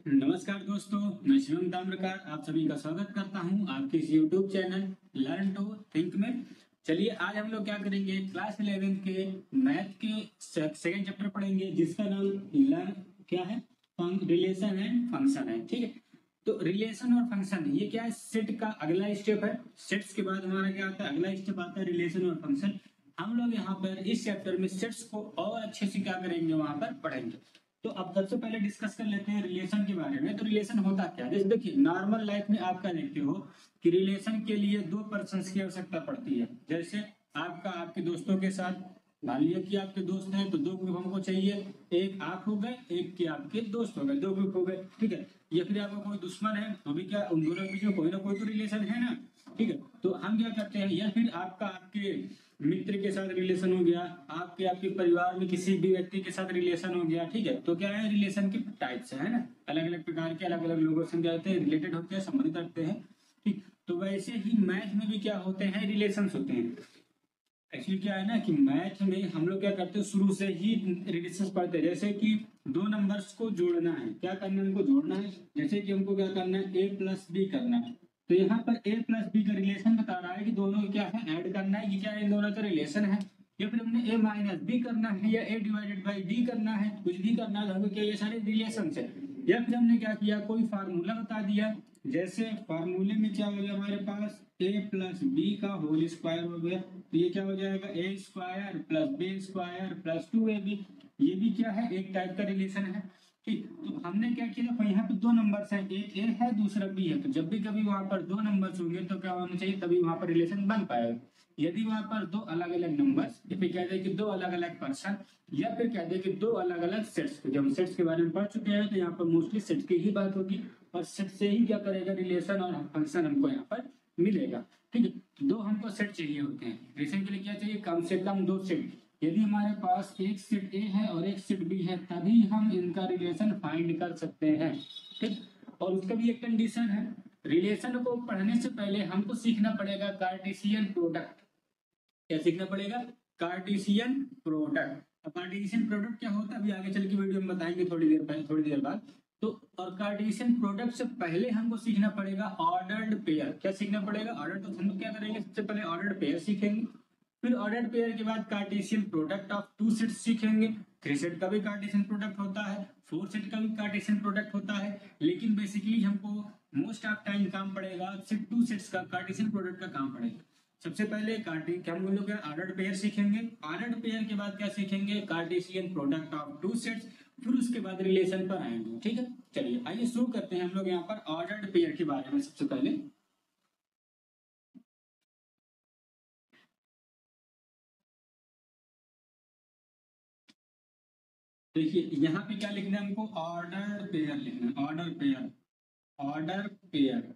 नमस्कार दोस्तों, मैं शिवम ताम्रकार आप सभी का स्वागत करता हूं आपके इस YouTube channel learn to think में। चलिए आज हम लोग क्या करेंगे, क्लास 11 के मैथ के सेकंड चैप्टर पढ़ेंगे जिसका नाम लर्न क्या है, रिलेशन एंड फंक्शन है। ठीक है, तो रिलेशन और फंक्शन ये क्या है, सेट का अगला स्टेप है। सेट्स के बाद हमारा क्या आता है, अगला स्टेप आता है रिलेशन और फंक्शन। हम लोग यहाँ पर इस चैप्टर में सेट्स को और अच्छे से क्या करेंगे, वहां पर पढ़ेंगे। तो अब सबसे पहले डिस्कस कर लेते हैं रिलेशन के बारे में। तो रिलेशन होता क्या है, जैसे देखिए नॉर्मल लाइफ में आपका देखते हो कि रिलेशन के लिए दो पर्सन्स की आवश्यकता पड़ती है। जैसे आपका आपके दोस्तों के साथ, मान लिया कि आपके दोस्त हैं तो दो ग्रुप हमको चाहिए, एक आप हो गए, एक के आपके दोस्त हो गए, दो ग्रुप हो गए। ठीक है, या फिर आपका कोई दुश्मन है तो भी क्या, उन दोनों के बीच में कोई ना कोई तो रिलेशन है ना। ठीक है, तो हम क्या करते हैं, या फिर आपका आपके मित्र के साथ रिलेशन हो गया, आपके आपके परिवार में किसी भी व्यक्ति के साथ रिलेशन हो गया। ठीक है, तो क्या है, रिलेशन के टाइप्स है ना, अलग अलग प्रकार के अलग अलग लोगों से क्या होते हैं, रिलेटेड होते हैं, संबंधित रखते हैं। ठीक, तो वैसे ही मैथ में भी क्या होते हैं, रिलेशंस होते हैं। एक्चुअली क्या है ना कि मैथ में हम लोग क्या करते हैं, शुरू से ही रिलेशंस पढ़ते हैं। जैसे कि दो नंबर्स को जोड़ना है, क्या करना है, हमको जोड़ना है। जैसे कि हमको क्या करना है, ए प्लस बी करना है। तो यहाँ पर ए प्लस बी का रिलेशन बता रहा है कि दोनों को क्या है, ऐड करना है, कि क्या इन दोनों का रिलेशन है। या फिर हमने ए माइनस बी करना है, या ए डिवाइडेड बाई डी करना है, कुछ भी करना है, तो हमको क्या, ये सारे रिलेशन है। या फिर हमने क्या किया, कोई फार्मूला बता दिया। जैसे फार्मूले में क्या हो गया, हमारे पास ए प्लस बी का होल स्क्वायर हो गया, तो ये क्या हो जाएगा, A square plus B square plus 2ab। ये भी क्या है, एक टाइप का रिलेशन है। ठीक, तो हमने क्या किया, देखो यहाँ पे दो नंबर्स हैं, एक ए है दूसरा बी है। तो जब भी कभी वहां पर दो नंबर्स होंगे तो क्या होना चाहिए, तभी वहां पर रिलेशन बन पाएगा। यदि वहां पर दो अलग अलग नंबर्स, या फिर कह दे कि दो अलग अलग पर्सन, या फिर कह दे कि दो अलग अलग सेट्स। तो जब हम सेट्स के बारे में पढ़ चुके हैं तो यहाँ पर मोस्टली सेट्स की ही बात होगी, और सेट से ही क्या करेगा, रिलेशन और फंक्शन हमको यहाँ पर मिलेगा। ठीक है, दो हमको सेट चाहिए होते हैं। रिलेशन के लिए क्या चाहिए, कम से कम दो सेट। यदि हमारे पास एक सेट ए है और एक सेट बी है, तभी हम इनका रिलेशन फाइंड कर सकते हैं। ठीक, और उसका भी एक कंडीशन है। रिलेशन को पढ़ने से पहले हमको सीखना पड़ेगा कार्टेशियन प्रोडक्ट। क्या सीखना पड़ेगा, कार्टेशियन प्रोडक्ट। अब कार्टेशियन प्रोडक्ट क्या होता है, अभी आगे चल के वीडियो में बताएंगे थोड़ी देर पहले, थोड़ी देर बाद। तो और कार्टेशियन प्रोडक्ट से पहले हमको सीखना पड़ेगा ऑर्डर्ड पेयर। क्या सीखना पड़ेगा, ऑर्डर। तो हम लोग क्या करेंगे, सबसे पहले ऑर्डर्ड पेयर सीखेंगे। फिर ऑर्डर्ड पेयर के बाद Cartesian product of two sets सीखेंगे। थ्री सेट का भी कार्टेशियन प्रोडक्ट होता है, फोर सेट का भी कार्टेशियन प्रोडक्ट होता है। लेकिन बेसिकली हमको मोस्ट ऑफ टाइम काम पड़ेगा सिर्फ टू सेट्स का कार्टेशियन प्रोडक्ट का काम पड़ेगा। सबसे पहले क्या हम लोग ऑर्डर्ड पेयर सीखेंगे। ऑर्डर्ड पेयर के बाद क्या सीखेंगे, Cartesian product of two sets. फिर उसके बाद रिलेशन पर आएंगे। ठीक है, चलिए आइए शुरू करते हैं हम लोग यहाँ पर ऑर्डर्ड पेयर के बारे में। सबसे पहले देखिए यहाँ पे क्या लिखना है हमको, ऑर्डर पेयर लिखना है, ऑर्डर पेयर, ऑर्डर पेयर।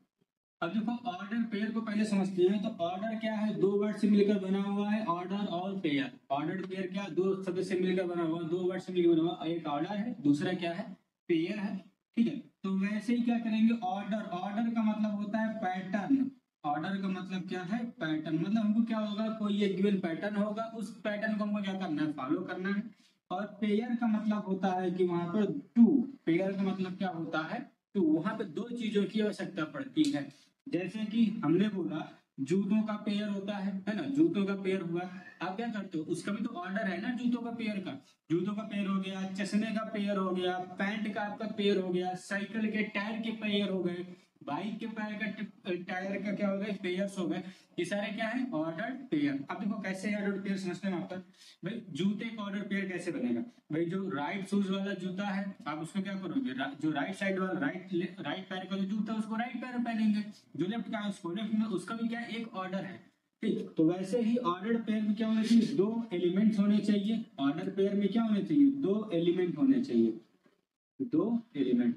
अब देखो ऑर्डर पेयर को पहले समझते हैं। तो ऑर्डर क्या है, दो वर्ड से मिलकर बना हुआ है, ऑर्डर और पेयर। ऑर्डर पेयर क्या, दो शब्द से मिलकर बना हुआ है, दो वर्ड से मिलकर बना हुआ, एक ऑर्डर है, दूसरा क्या है, पेयर है। ठीक है, तो वैसे ही क्या करेंगे, ऑर्डर, ऑर्डर का मतलब होता है पैटर्न। ऑर्डर का मतलब क्या है, पैटर्न। मतलब हमको क्या होगा, कोई एक गिवन पैटर्न होगा, उस पैटर्न को हमको क्या करना है, फॉलो करना है। और पेयर का मतलब होता है कि वहां पर टू, पेयर का मतलब क्या होता है, तो वहां पे दो चीजों की आवश्यकता पड़ती है। जैसे कि हमने बोला जूतों का पेयर होता है ना, जूतों का पेयर हुआ। आप क्या करते हो, उसका भी तो ऑर्डर है ना, जूतों का पेयर का। जूतों का पेयर हो गया, चश्मे का पेयर हो गया, पैंट का आपका पेयर हो गया, साइकिल के टायर के पेयर हो गए, बाइक के पैर का टायर का क्या हो गए, पेयर्स हो गए। ये सारे क्या है, ऑर्डर पेयर। अब देखो कैसे ऑर्डर पेयर समझते हैं वहां पर। भाई जूते का ऑर्डर पेयर कैसे बनेगा, भाई जो राइट शूज वाला जूता है, आप उसको क्या करोगे, जो राइट साइड वाला राइट पैर का जो जूता है उसको राइट पैर में पहनेंगे, जो लेफ्ट का है उसको लेफ्ट में। उसका भी क्या एक ऑर्डर है। ठीक, तो वैसे ही ऑर्डर पेयर में क्या होना चाहिए, दो एलिमेंट्स होने चाहिए। ऑर्डर पेयर में क्या होने चाहिए, दो एलिमेंट होने चाहिए, दो एलिमेंट,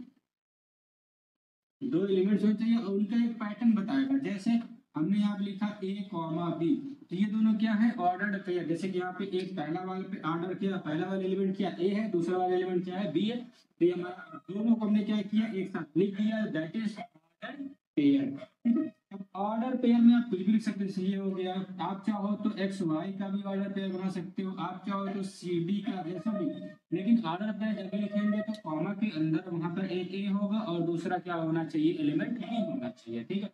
दो एलिमेंट्स होने चाहिए, और उनका एक पैटर्न बताएगा। जैसे हमने यहाँ पे लिखा ए कॉमा बी, तो ये दोनों क्या है, ऑर्डर्ड पेयर। जैसे कि यहाँ पे एक पहला वाले पे ऑर्डर किया, पहला वाला एलिमेंट क्या ए है, दूसरा वाला एलिमेंट क्या है, बी है। तो ये हमारा दोनों को हमने क्या किया, एक साथ लिख दिया, दैट इज ऑर्डर्ड पेयर। अब ऑर्डर पेयर में आप कुछ भी लिख सकते हैं, ये हो गया। आप चाहो तो एक्स वाई का भी ऑर्डर पेयर बना सकते हो, आप चाहो तो सी डी का, जैसा भी। लेकिन ऑर्डर पेयर जब भी लिखेंगे तो कॉमा के अंदर वहां पर एक ए होगा और दूसरा क्या होना चाहिए, एलिमेंट बी होना चाहिए, ठीक है।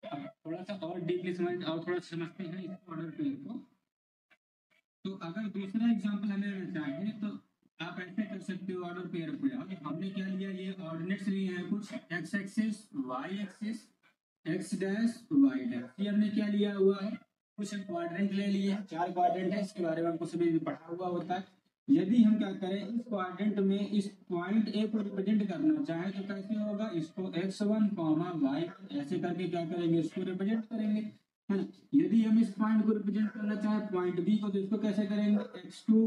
अब थोड़ा सा और डीपली समझ और थोड़ा समझते हैं इस ऑर्डर पेयर को। तो अगर दूसरा एग्जांपल हमें लेना चाहे तो आप ऐसे कर सकते हो ऑर्डर पेयर को। यार हमने क्या लिया, ये ऑर्डिनेट्स लिए हैं कुछ, X axis, Y axis, X dash, Y dash, ये हमने क्या लिया हुआ है, कुछ क्वाड्रेंट ले लिए हैं, 4 क्वाड्रेंट है, इसके बारे में हमको सभी पढ़ा हुआ होता है। यदि हम क्या करें, इस क्वाड्रेंट में इस पॉइंट ए को रिप्रेजेंट करना चाहे तो कैसे होगा, इसको x1 y ऐसे करके क्या करेंगे, इसको रिप्रेजेंट करेंगे, है ना। यदि हम इस पॉइंट को रिप्रेजेंट करना चाहे पॉइंट बी को, तो इसको कैसे करेंगे, x2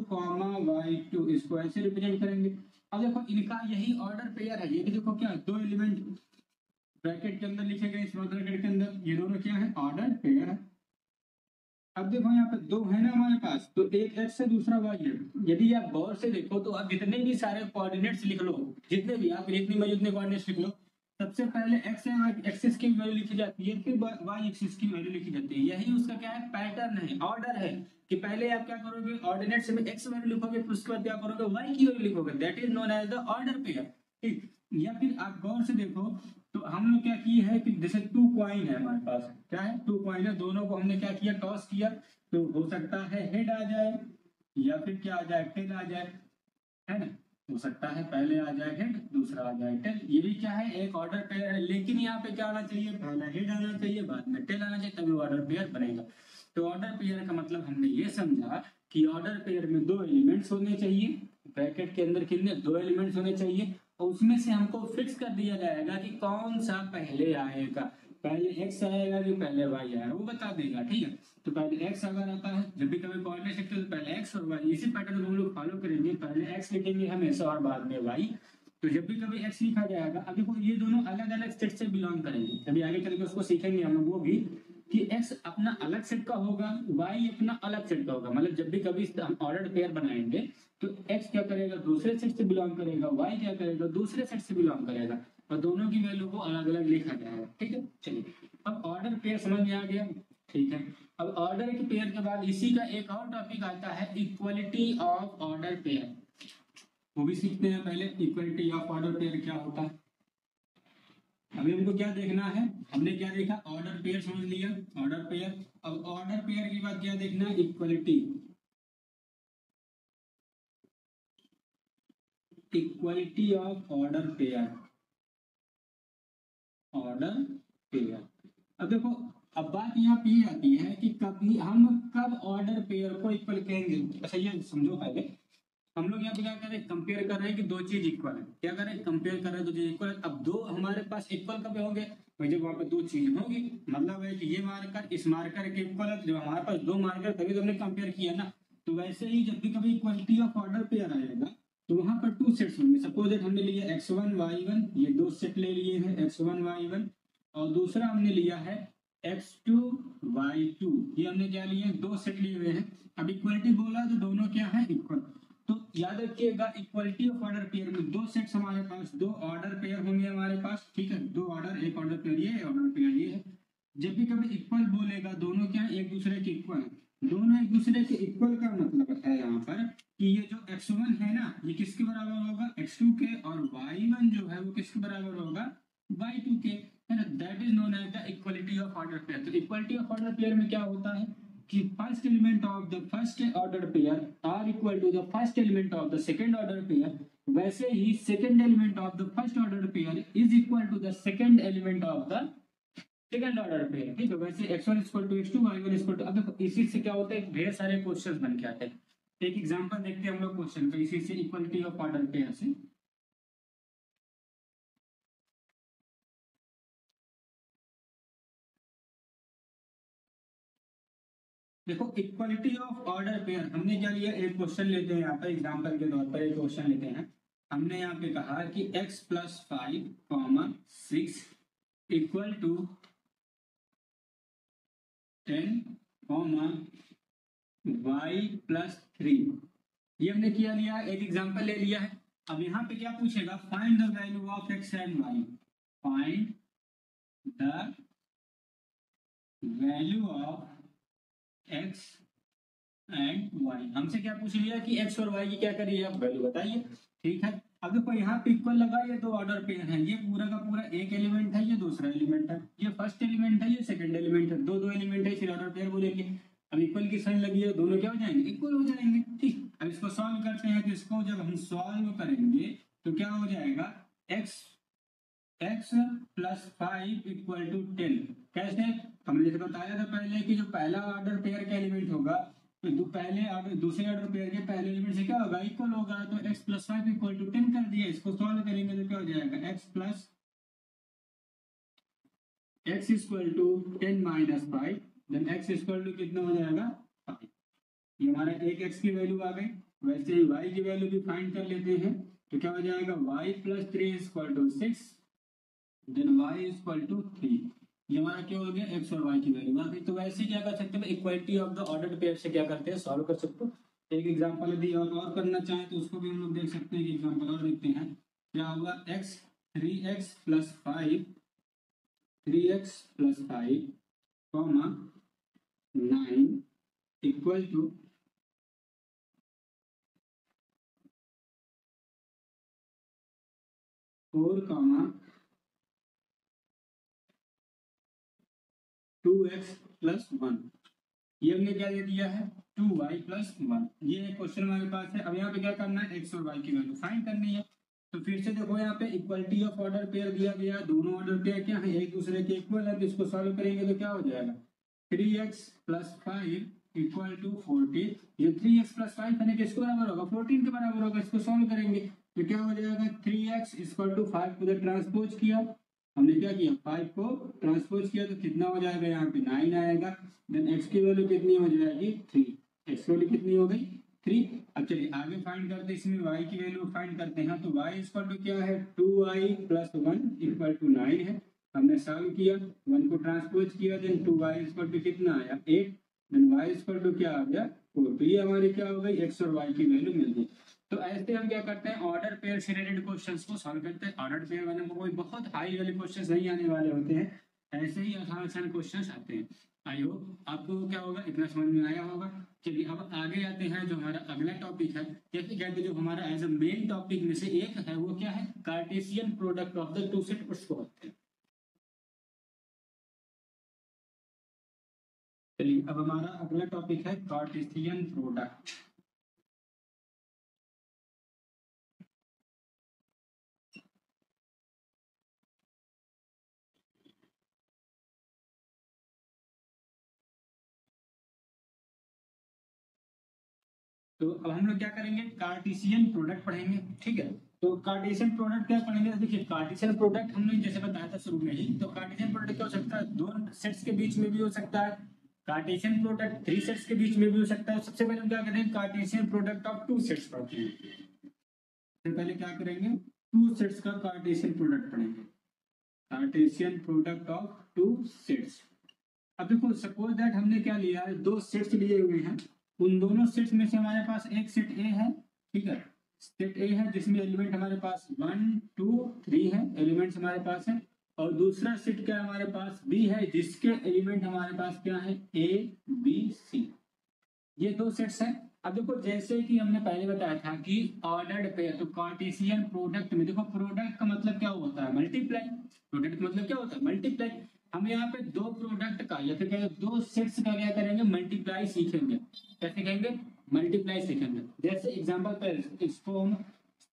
y2, इसको ऐसे रिप्रेजेंट करेंगे। अब देखो इनका यही ऑर्डर पेयर है, ये भी देखो क्या, दो एलिमेंट ब्रैकेट के अंदर लिखे गए, स्मॉल ब्रैकेट के अंदर, ये दोनों क्या है, ऑर्डर पेयर है। अब देखो यहाँ पे दो है ना हमारे पास, तो एक एक्स है दूसरा वाई है। यदि आप गौर से देखो तो आप जितने भी सारे कोऑर्डिनेट्स लिख लो, जितने भी आप जितनी मर्जी उतने कोऑर्डिनेट्स लिख लो, सबसे पहले एक्स एक्सिस की वैल्यू लिखी जाती है, फिर वाई एक्सिस की वैल्यू लिखी जाती है। यही उसका क्या है, पैटर्न है, ऑर्डर है, कि पहले आप क्या करोगे, ऑर्डिनेट्स में एक्स वैल्यू लिखोगे, फिर उसके बाद क्या करोगे, वाई की वैल्यू लिखोगे, that is known as the order pair, ठीक। या फिर आप गौर से देखो तो हम लोग क्या किए है कि जैसे 2 कॉइन है हमारे पास, क्या है, 2 कॉइन है, दोनों को हमने क्या किया, टॉस किया, तो हो सकता है हेड आ जाए या फिर क्या आ जाए, टेल आ जाए, है ना। हो सकता है पहले आ जाए हेड, दूसरा आ जाए टेल, ये भी क्या है, एक ऑर्डर पेयर है। लेकिन यहाँ पे क्या आना चाहिए, पहले हेड आना चाहिए, बाद में टेल आना चाहिए, तभी ऑर्डर पेयर बनेगा। तो ऑर्डर पेयर का मतलब हमने ये समझा कि ऑर्डर पेयर में 2 एलिमेंट्स होने चाहिए, ब्रैकेट के अंदर कितने, 2 एलिमेंट्स होने चाहिए, और उसमें से हमको फिक्स कर दिया जाएगा कि कौन सा पहले आएगा, पहले एक्स आएगा कि पहले वाई आएगा, वो बता देगा, ठीक है। तो पहले एक्स अगर आता है, जब भी कभी कोऑर्डिनेट लिखते हैं तो पहले एक्स और वाई, इसी पैटर्न को हम लोग फॉलो करेंगे, पहले एक्स लिखेंगे हमेशा और बाद में वाई। तो जब भी कभी एक्स लिखा जाएगा, अब देखो ये दोनों अलग अलग सेट से बिलोंग करेंगे, कभी आगे चल के उसको सीखेंगे हम लोग वो भी, कि एक्स अपना अलग सेट का होगा, वाई अपना अलग सेट का होगा। मतलब जब भी कभी हम ऑर्डर पेयर बनाएंगे तो एक्स क्या करेगा, दूसरे सेट से बिलोंग करेगा, वाई क्या करेगा, दूसरे सेट से बिलोंग करेगा, और दोनों की वैल्यू को अलग अलग लिखा जाएगा, ठीक है। चलिए अब ऑर्डर पेयर समझ में आ गया, ठीक है। अब ऑर्डर के पेयर के बाद इसी का एक और टॉपिक आता है, इक्वलिटी ऑफ ऑर्डर पेयर, वो भी सीखते हैं पहले, इक्वलिटी ऑफ ऑर्डर पेयर क्या होता है। अभी हमको क्या देखना है, हमने क्या देखा, ऑर्डर पेयर समझ लिया, ऑर्डर पेयर। अब ऑर्डर पेयर के बाद क्या देखना है, equality, equality of order pair, order pair. अब देखो, अब बात यहाँ पे ये आती है कि कभी हम कब ऑर्डर पेयर को इक्वल कहेंगे। अच्छा ये समझो, पहले हम लोग यहाँ पे क्या कर रहे हैं, कंपेयर कर रहे हैं कि दो चीज इक्वल है, क्या कर रहे हैं, कंपेयर कर रहे हैं दो चीज इक्वल है। अब दो हमारे पास इक्वल कब होंगे, भाई जब वहाँ पे दो चीज होगी, मतलब है कि ये मार्कर इस मार्कर के इक्वल है, तो जब हमारे पास दो मार्कर तभी तो हमने कंपेयर किया ना। तो वैसे ही जब भी कभी इक्वलिटी ऑफ ऑर्डर पेयर आएगा तो वहां पर 2 सेट्स होंगे। सपोज दैट हमने लिया x1 y1, ये 2 सेट ले लिए हैं, x1 y1, और दूसरा हमने लिया है x2 y2, ये हमने क्या लिए, 2 सेट लिए हुए हैं। अब इक्वलिटी बोला तो दोनों क्या है, इक्वल। तो याद रखिएगा, इक्वलिटी ऑफ ऑर्डर पेयर में 2 सेट्स हमारे पास, 2 ऑर्डर पेयर होंगे हमारे पास, ठीक है, 2 ऑर्डर, एक ऑर्डर पेयर ये है, ऑर्डर पेयर ये है। जब भी कभी इक्वल बोलेगा, दोनों क्या है, एक दूसरे के इक्वल है। दोनों एक दूसरे के इक्वल का मतलब है यहाँ पर कि ये जो x1 है ना, ये किसके बराबर होगा, x2 के, और y1 जो है वो किसके बराबर होगा, y2 के, है ना। That is known as the equality of order pair. तो इक्वलिटी ऑफ ऑर्डर पेयर में क्या होता है कि first element of the first order pair are equal to the first element of the second order pair, वैसे ही second element of the first order pair is equal to the second element of the second order pair, ठीक है। वैसे x1 equal to x2, y1 equal to, अब देखो इसी से क्या होता है, ढेर सारे क्वेश्चंस बन के आते हैं। एक एग्जांपल देखते हैं हम लोग क्वेश्चन का, इसी से इक्वलिटी ऑफ ऑर्डर पेयर से। देखो इक्वलिटी ऑफ ऑर्डर पेयर हमने क्या लिया, एक क्वेश्चन लेते हैं यहाँ पर एग्जांपल के तौर पर, एक क्वेश्चन लेते हैं। हमने यहाँ पे कहा कि x plus 5, 6 equal to 10, y plus 3, ये हमने किया लिया, एक एग्जांपल ले लिया है। अब यहाँ पे क्या पूछेगा, find the value of x and y, find the value of X and Y. हमसे क्या पूछ लिया कि एक्स और वाई की क्या करिए, आप वैल्यू बताइए। ठीक है, अब देखो यहाँ पे इक्वल लगा, ये दो ऑर्डर पेयर है, ये पूरा का पूरा एक एलिमेंट है, ये दूसरा एलिमेंट है, ये फर्स्ट एलिमेंट है, ये सेकंड एलिमेंट है, दो दो एलिमेंट है, फिर ऑर्डर पेयर बोलेंगे। अब इक्वल की साइन लगी है, दोनों क्या हो जाएंगे, इक्वल हो जाएंगे। ठीक, अब इसको सॉल्व करते हैं, तो इसको जब हम सॉल्व करेंगे तो क्या हो जाएगा, X X plus 5 equal to 10। कैसे, हमने जैसे बताया था पहले कि जो पहला ऑर्डर पेयर का एलिमेंट होगा तो पहले ऑर्डर दूसरे ऑर्डर पेयर के पहले एलिमेंट से क्या होगा, इक्वल होगा। तो x प्लस 5 इक्वल टू 10 कर दिया, इसको सॉल्व करेंगे तो क्या हो जाएगा, x equal to 10 minus 5, then x equal to कितना हो जाएगा 5। ये हमारा एक x की वैल्यू आ गई। वैसे ही y की वैल्यू भी फाइंड कर लेते हैं, तो क्या हो जाएगा, y plus 3 equal to 6, then y equal to 3। ये हमारा क्या हो गया, x और y की वैल्यू आ गई। तो वैसे क्या कर सकते हैं, equality of the ordered pair से क्या करते हैं, सॉल्व कर सकते हो। एक एग्जांपल यदि और करना चाहें तो उसको भी हम लोग देख सकते हैं कि एग्जांपल और देखते हैं। क्या होगा, 3x plus 5 comma 9 equal to 4 comma 2x plus 1। ये हमने क्या दे दिया है, 2y प्लस 1। ये एक क्वेश्चन हमारे पास है। अब यहाँ पे क्या करना है, x और y की वैल्यू फाइंड करनी है। तो फिर से देखो यहाँ पे इक्वलिटी ऑफ ऑर्डर पेयर दिया गया, दोनों ऑर्डर पेयर क्या है, एक दूसरे के इक्वल है। तो इसको सॉल्व करेंगे तो क्या हो जाएगा, 3x प्लस 5 इक्वल टू 14। ये 3x प्लस 5 है, किसके बराबर होगा, 14 के बराबर होगा। इसको सॉल्व करेंगे तो क्या हो जाएगा, 3x इक्वल टू 5 को ट्रांसपोज किया, हमने क्या किया, 5 को ट्रांसपोज किया, तो कितना हो जाएगा, यहाँ पे 9 आएगा। देन x की वैल्यू कितनी हो जाएगी, 3। x की वैल्यू कितनी हो गई, 3। अब चलिए आगे फाइंड करते हैं, इसमें y की वैल्यू फाइंड करते हैं। तो y इक्वल टू क्या है, 2y प्लस 1 इक्वल टू 9 है। हमने सॉल्व किया, 1 को ट्रांसपोज किया, देन 2y इक्वल टू कितना आया, 8। देन y इक्वल टू क्या आ गया, 4। तो ये हमारी क्या हो गई, x और y की वैल्यू मिल गई। तो ऐसे हम क्या करते हैं, ऑर्डर पेयर से रिलेटेड क्वेश्चंस को सॉल्व करते हैं। ऑर्डर पेयर वाले में कोई बहुत हाई वाले क्वेश्चंस नहीं आने वाले होते हैं, ऐसे ही आसान आसान क्वेश्चंस आते हैं। आई होप आपको क्या होगा, इतना समझ में आया होगा। चलिए अब आगे आते हैं, जो हमारा अगला टॉपिक है, जैसे कहते हैं जो हमारा एज अ मेन टॉपिक में से एक है, वो क्या है, Cartesian product of the two set. उसको होते हैं। चलिए अब हमारा अगला टॉपिक है कार्टेशियन प्रोडक्ट। तो अब हम लोग क्या करेंगे, कार्टेशियन प्रोडक्ट पढ़ेंगे। ठीक है, तो कार्टेशियन प्रोडक्ट क्या पढ़ेंगे, देखिए कार्टेशियन प्रोडक्ट हमने जैसे बताया था शुरू में ही, तो कार्टेशियन प्रोडक्ट क्या हो सकता है, दो सेट्स के बीच में भी हो सकता है। कार्टेशियन प्रोडक्ट 3 सेट्स के बीच में भी हो सकता है। सबसे पहले हम क्या करेंगे, कार्टेशियन प्रोडक्ट ऑफ 2 सेट्स पढ़ते हैं। सबसे पहले क्या करेंगे, 2 सेट्स का कार्टेशियन प्रोडक्ट पढ़ेंगे, कार्टेशियन प्रोडक्ट ऑफ 2 सेट्स। अब देखो सपोज दैट हमने क्या लिया है, 2 सेट्स लिए हुए हैं। उन दोनों सेट्स में से हमारे पास एक सेट ए है। ठीक है, सेट ए है जिसमें एलिमेंट हमारे पास 1 2 3 है, एलिमेंट्स हमारे पास है। और दूसरा सेट क्या हमारे पास बी है, जिसके एलिमेंट हमारे पास क्या है, ए बी सी। ये 2 सेट्स हैं। अब देखो जैसे कि हमने पहले बताया था कि ऑर्डर्ड पेयर, तो कार्टेशियन प्रोडक्ट में देखो, प्रोडक्ट का मतलब क्या होता है, मल्टीप्लाई। प्रोडक्ट का मतलब क्या होता है, मल्टीप्लाई। हम यहाँ पे 2 प्रोडक्ट का या फिर 2 सेट्स का क्या करेंगे, मल्टीप्लाई सीखेंगे। कैसे कहेंगे, मल्टीप्लाई सीखेंगे। जैसे एग्जांपल पर इसको हम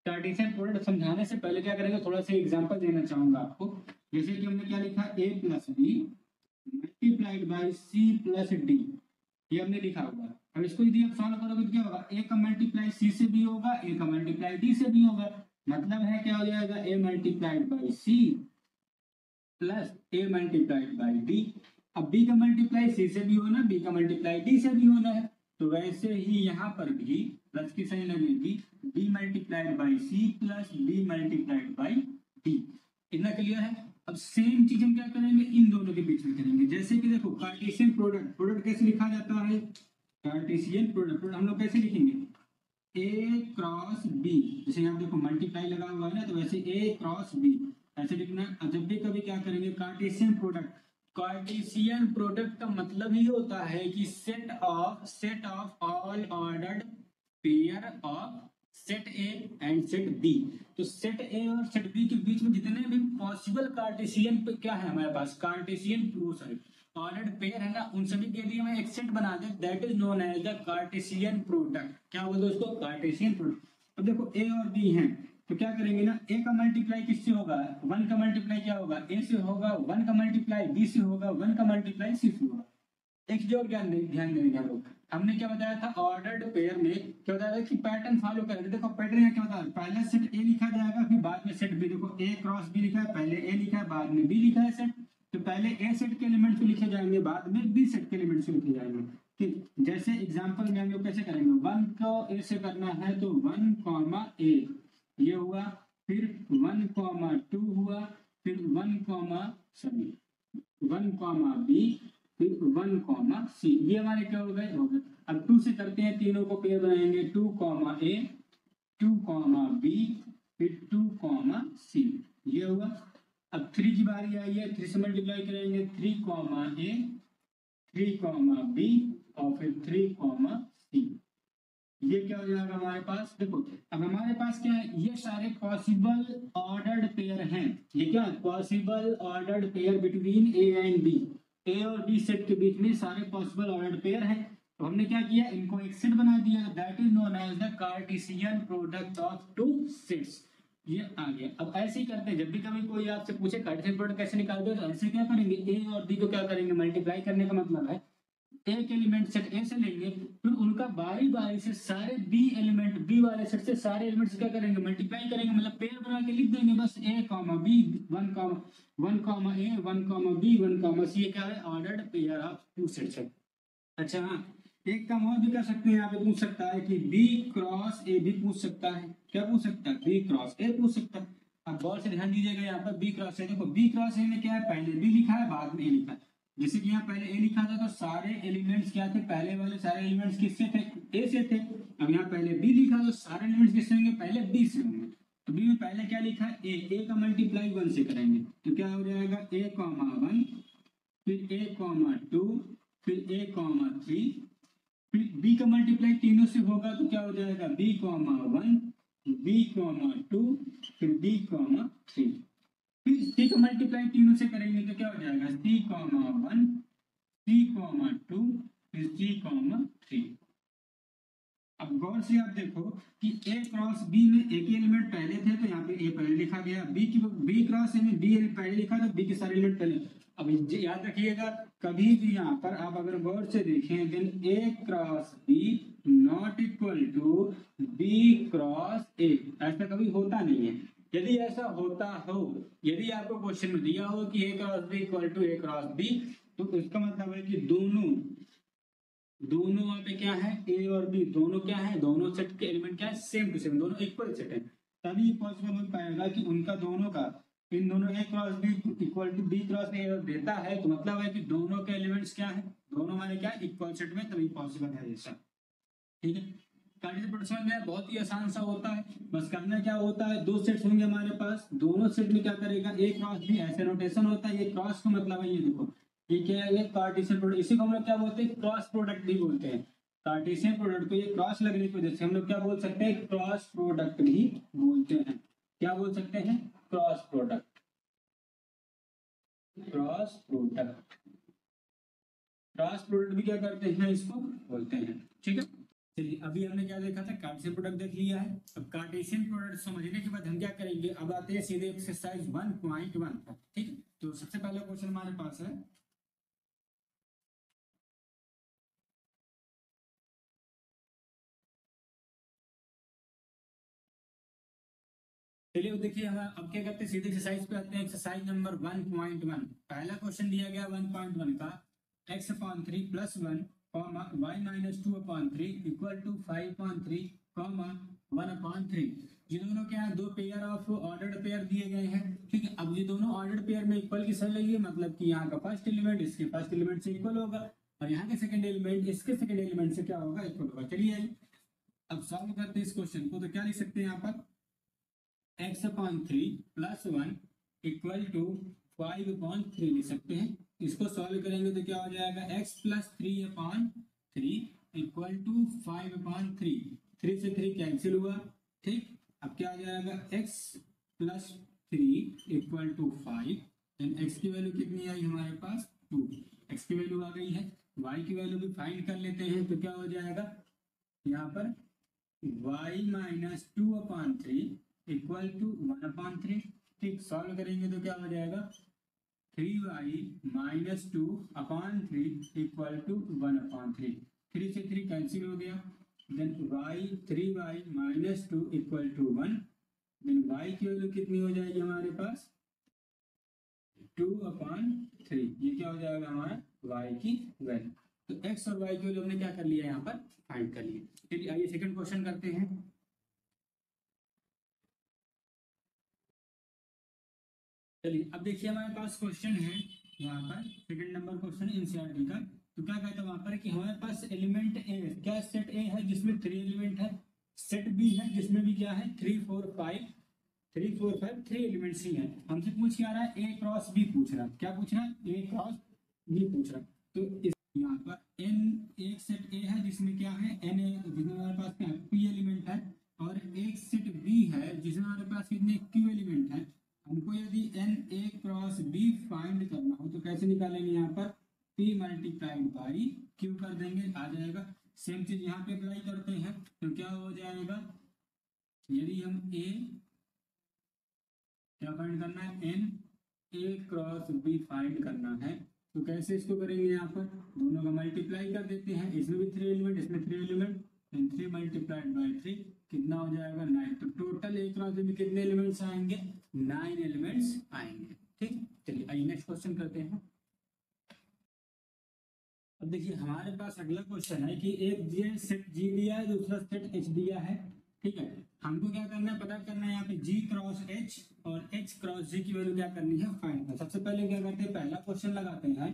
कार्टेशियन प्रोडक्ट समझाने से पहले क्या करेंगे, थोड़ा सा एग्जांपल देना चाहूंगा आपको। जैसे कि हमने क्या लिखा, a plus B multiplied by C plus D, ये हमने लिखा हुआ है। अब इसको यदि आप सॉल्व करोगे तो क्या होगा, ए का मल्टीप्लाई सी से भी होगा, ए का मल्टीप्लाई डी से भी होगा। मतलब है क्या हो जाएगा, A multiplied by C plus A multiplied by D. अब बी का मल्टीप्लाई सी से भी होना, बी का मल्टीप्लाई डी से भी होना है। तो वैसे ही यहाँ पर भी प्लस की साइन लगेगी, B multiplied by C plus B multiplied by D. इतना क्लियर है। अब सेम चीज हम क्या करेंगे, इन दोनों के बीच में करेंगे। जैसे कि देखो कार्टेशियन प्रोडक्ट, प्रोडक्ट कैसे लिखा जाता है, कार्टेशियन प्रोडक्ट हम लोग कैसे लिखेंगे, ए क्रॉस बी। जैसे यहाँ देखो मल्टीप्लाई लगा हुआ है ना, तो वैसे ए क्रॉस बी। ऐसे लिखना है। अब जब भी कभी क्या करेंगे कार्टेशियन प्रोडक्ट, कार्टेशियन प्रोडक्ट का मतलब ही होता है कि set of all ordered pair of set A and set B. तो सेट ए और सेट बी के बीच में जितने भी पॉसिबल कार्टेशियन पे क्या है हमारे पास, कार्टेशियन सॉरी ऑर्डर्ड पेयर है ना, उन सभी के लिए मैं एक सेट बना दे, that is known as the Cartesian product. क्या बोलते हैं उसको, कार्टेशियन प्रोडक्ट। अब देखो ए और बी हैं, तो क्या करेंगे ना, ए का मल्टीप्लाई किससे होगा, 1 का मल्टीप्लाई क्या होगा, ए से होगा, 1 का मल्टीप्लाई बी से होगा, 1 का मल्टीप्लाई सी से होगा। एक चीज और ध्यान देंगे हम लोग, हमने क्या बताया था ऑर्डर्ड पेयर में, क्या बताया था कि पैटर्न फॉलो करेंगे। देखो पैटर्न में क्या बताया, पहले सेट ए लिखा जाएगा, फिर बाद में सेट बी। देखो ए क्रॉस बी लिखा है, पहले ए लिखा है, बाद में बी लिखा है सेट। तो पहले ए सेट के एलिमेंट्स लिखे जाएंगे, बाद में बी सेट के एलिमेंट्स लिखे जाएंगे। ठीक, जैसे एग्जांपल में हम लोग कैसे करेंगे, 1 को ए से करना है तो 1 कॉमा ए ये हुआ, फिर 1 कॉमा 2 हुआ, फिर 1 कॉमा बी, फिर 1 कॉमा सी। ये हमारे क्या हो गए। अब 2 से करते हैं, तीनों को पेयर बनाएंगे, 2 कॉमा ए, 2 कॉमा बी, फिर 2 कॉमा सी, ये हुआ। अब 3 की बारी आई है, 3 से मल्टीप्लाई करेंगे, 3 कॉमा ए, 3 कॉमा बी और फिर 3 कॉमा सी। ये क्या हो जाएगा हमारे पास, देखो अब हमारे पास क्या है, ये सारे पॉसिबल ऑर्डर्ड पेयर हैं। ये क्या possible ordered pair between A and B, A और बी सेट के बीच में सारे पॉसिबल ऑर्डर्ड पेयर हैं। तो हमने क्या किया, इनको एक सेट बना दिया, that is known as the Cartesian product of two sets. ये आ गया। अब ऐसे ही करते हैं, जब भी कभी कोई आपसे पूछे कार्टेशियन प्रोडक्ट कैसे निकालते हो, तो ऐसे क्या करेंगे, ए और बी को क्या करेंगे, मल्टीप्लाई करने का मतलब है एक एलिमेंट सेट ए से लेंगे, फिर उनका बारी बारी से सारे बी एलिमेंट बी वाले सेट से सारे एलिमेंट्स क्या करेंगे, मल्टीप्लाई करेंगे, मतलब पेयर बना के लिख देंगे बस, ए कॉमा बी, 1 कॉमा ए, 1 कॉमा बी, 1 कॉमा सी। ये क्या है, ordered pair of two sets है। अच्छा हाँ, एक काम और भी कर सकते हैं, यहाँ पे पूछ सकता है कि बी क्रॉस ए भी पूछ सकता है। क्या पूछ सकता है, बी क्रॉस ए पूछ सकता है। अब गौर से ध्यान दीजिएगा, यहाँ पर बी क्रॉस ए, देखो बी क्रॉस ए में क्या है, पहले बी लिखा है, बाद में ए लिखा है। जैसे कि यहाँ पहले ए लिखा था तो सारे एलिमेंट्स क्या थे, पहले वाले सारे एलिमेंट्स किससे थे, ए से थे। अब यहाँ पहले बी लिखा तो सारे एलिमेंट्स किससे होंगे, पहले बी से होंगे। तो बी में पहले क्या लिखा है, ए का मल्टीप्लाई 1 से करेंगे, तो क्या हो जाएगा, ए कॉमा 1, फिर ए कॉमा 2, फिर ए कॉमा 3, फिर बी का मल्टीप्लाई तीनों से होगा तो क्या हो जाएगा, बी कॉमा 1, बी कॉमा 2, फिर बी कॉमा 3। फिर सी का मल्टीप्लाई तीनों से करेंगे तो क्या हो जाएगा, सी कॉमा 1, सी कॉमा 2, फिर सी कॉमा 3। अब गौर से आप देखो कि ए क्रॉस बी में एक ही एलिमेंट पहले थे तो यहाँ पे ए पहले लिखा गया, बी क्रॉस ए में बी पहले लिखा तो बी के सारे एलिमेंट पहले। अब याद रखिएगा, कभी भी यहाँ पर आप अगर गौर से देखें, then A cross B not equal to B cross A, ऐसा कभी होता नहीं है। यदि ऐसा होता हो, यदि आपको क्वेश्चन में दिया हो कि A cross B equal to A cross B, तो इसका मतलब है कि दोनों वहां पे क्या है, ए और बी दोनों क्या है, दोनों सेट के एलिमेंट क्या है, सेम टू सेम, दोनों इक्वल सेट है। तभी पॉसिबल हो पाएगा कि उनका दोनों का, इन दोनों A cross B equal to B cross A देता है, तो मतलब है कि दोनों के एलिमेंट्स क्या है, दोनों हमारे क्या इक्वल सेट में, तभी पॉसिबल है ऐसा। ठीक है, कार्टेशियन प्रोडक्ट में बहुत ही आसान सा होता है, बस करना क्या होता है, दो सेट्स होंगे हमारे पास, दोनों सेट में क्या करेगा, ए क्रॉस बी, ऐसे नोटेशन होता है। ये क्रॉस का मतलब है, ये देखो ये क्या है, ये कार्टेशियन प्रोडक्ट, इसी को हम लोग क्या बोलते हैं, क्रॉस प्रोडक्ट भी बोलते हैं। कार्टेशियन प्रोडक्ट को ये क्रॉस लगने की वजह से हम लोग क्या बोल सकते हैं, क्रॉस प्रोडक्ट भी बोलते हैं। क्या बोल सकते हैं, cross product, cross product, cross product भी क्या करते हैं, इसको बोलते हैं। ठीक है, चलिए अभी हमने क्या देखा था, कार्टेशियन प्रोडक्ट देख लिया है। अब कार्टेशियन प्रोडक्ट समझने के बाद हम क्या करेंगे, अब आते हैं सीधे एक्सरसाइज 1.1 पर। ठीक है, तो सबसे पहला क्वेश्चन हमारे पास है, चलिए देखिए हम अब क्या करते हैं, सीधे एक्सरसाइज पे आते हैं। एक्सरसाइज नंबर 1.1, पहला क्वेश्चन दिया गया 1.1 का, x/3 + 1 y - 2/3 = 5/3 1/3। ये दोनों क्या है, दो पेयर ऑफ ऑर्डर्ड पेयर दिए गए हैं। ठीक है, अब ये दोनों ऑर्डर्ड पेयर में इक्वल की साइन लगी, मतलब कि यहाँ का फर्स्ट एलिमेंट इसके फर्स्ट एलिमेंट से इक्वल होगा और यहाँ के सेकंड एलिमेंट इसके सेकंड एलिमेंट से क्या होगा, इक्वल होगा। चलिए अब सॉल्व करते हैं इस क्वेश्चन को, तो क्या लिख सकते हैं यहाँ पर, x/3 + 1 इक्वल टू 5/3 लिख सकते हैं। इसको सॉल्व करेंगे तो क्या हो जाएगा, x प्लस 3/3 इक्वल टू 5/3। 3 से 3 कैंसिल हुआ, ठीक। अब क्या आ जाएगा, x plus 3 equal to 5। Then x की वैल्यू कितनी आई हमारे पास, 2। x की वैल्यू आ गई है, y की वैल्यू भी फाइंड कर लेते हैं। तो क्या हो जाएगा यहाँ पर y माइनस 2/3 इक्वल टू 1/3। ठीक, सॉल्व करेंगे तो क्या हो जाएगा, 3y माइनस 2/3 इक्वल टू 1/3। 3 से 3 कैंसिल हो गया। Then 3y minus 2 equal to 1। Then y की वैल्यू कितनी हो जाएगी हमारे पास, 2/3। ये क्या हो जाएगा हमारा y की वैल्यू। तो x और y की वैल्यू हमने क्या कर लिया यहाँ पर, फाइंड कर लिया। चलिए आइए सेकंड क्वेश्चन करते हैं। चलिए अब देखिए हमारे पास क्वेश्चन है यहाँ पर, सेकंड नंबर क्वेश्चन एनसीईआरटी का। तो क्या कहता है वहां पर कि हमारे पास एलिमेंट ए, क्या सेट ए है जिसमें 3 एलिमेंट है, सेट बी है जिसमें भी क्या है 3 4 5 3 एलिमेंट्स ही हैं। हमसे पूछ क्या रहा है, ए क्रॉस बी पूछ रहा है। क्या पूछ रहा है, ए क्रॉस बी पूछ रहा है। तो इस यहाँ पर एन एक सेट ए है जिसमें क्या है एन, जिसमें हमारे पास क्या है पी एलिमेंट है, और एक सेट बी है जिसमें हमारे पास कितने क्यू एलिमेंट है। हमको यदि n A cross B find करना हो तो कैसे निकालेंगे, यहाँ पर p मल्टीप्लाइड बाई क्यू कर देंगे, आ जाएगा। सेम चीज यहाँ पे अप्लाई करते हैं तो क्या हो जाएगा, यदि हम ए क्या फाइंड करना है, n A cross B find करना है तो कैसे इसको करेंगे, यहाँ पर दोनों का मल्टीप्लाई कर देते हैं। इसमें भी 3 एलिमेंट, इसमें 3 एलिमेंट, 3 मल्टीप्लाइड बाई 3 कितना हो जाएगा 9। तो टोटल ए क्रॉस बी में कितने एलिमेंट्स आएंगे, 9 एलिमेंट्स आएंगे। ठीक, चलिए आइए नेक्स्ट क्वेश्चन करते हैं। अब देखिए हमारे पास अगला क्वेश्चन है कि एक सेट जी दिया है, दूसरा सेट एच दिया है। ठीक है, हमको क्या करना है, पता करना है यहाँ पे जी क्रॉस एच और एच क्रॉस जी की वैल्यू क्या करनी है, फाइंड करना। सबसे पहले क्या करते हैं, पहला क्वेश्चन लगाते हैं।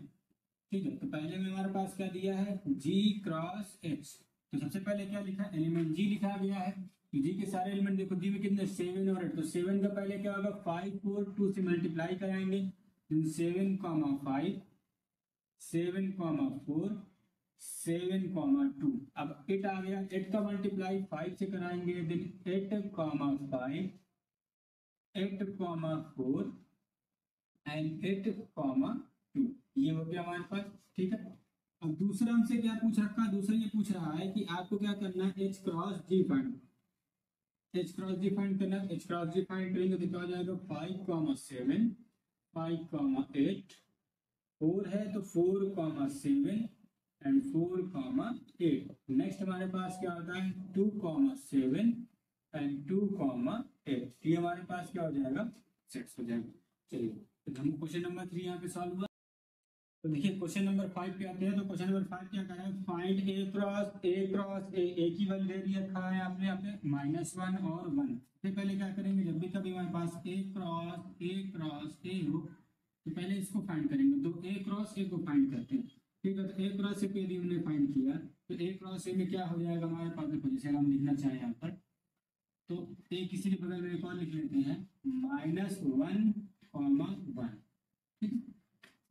ठीक है, तो पहले में हमारे पास क्या दिया है, जी क्रॉस एच। तो सबसे पहले क्या लिखा है, एलिमेंट जी लिखा गया है। तो जी के सारे एलिमेंट देखो, जी में कितने 7 और 8। तो 7 का पहले क्या होगा 5 4 2 से मल्टीप्लाई कराएंगे, 7 5 7 4 7 2। अब 8 आ गया, 8 का मल्टीप्लाई 5 से कराएंगे, देन 8 5 8 4 एंड 8 2। ये हो गया हमारे पास। ठीक है, अब दूसरा हमसे क्या पूछ रखा है, दूसरा ये पूछ रहा है कि आपको क्या करना है, एच क्रॉस जी फाइंड, एच क्रॉस जी फाइंड करना है। एच क्रॉस जी फाइंड करेंगे तो क्या हो जाएगा 5 7 5 8 4 है तो 4 7 एंड 4 8। नेक्स्ट हमारे पास क्या होता है 2 7 एंड 2 8। ये हमारे पास क्या हो जाएगा, सेट्स हो जाएगा। चलिए तो हम क्वेश्चन नंबर 3 यहाँ पे सॉल्व हुआ। तो देखिए क्वेश्चन नंबर 5 पे आते हैं। तो क्वेश्चन नंबर 5 क्या कर रहा है, फाइंड ए क्रॉस ए की वैल्यू दे दी रखा है आपने यहाँ पे -1 और 1। सबसे पहले क्या करेंगे, जब भी कभी हमारे पास ए क्रॉस ए हो तो पहले इसको फाइंड करेंगे। तो ए क्रॉस ए को फाइंड करते हैं। ठीक है, तो ए क्रॉस ए को यदि हमने फाइंड किया तो ए क्रॉस ए में क्या हो जाएगा हमारे पास, देखो जैसे हम लिखना चाहें यहाँ पर, तो ए किसी के बगल में एक और लिख लेते हैं -1 1। ठीक,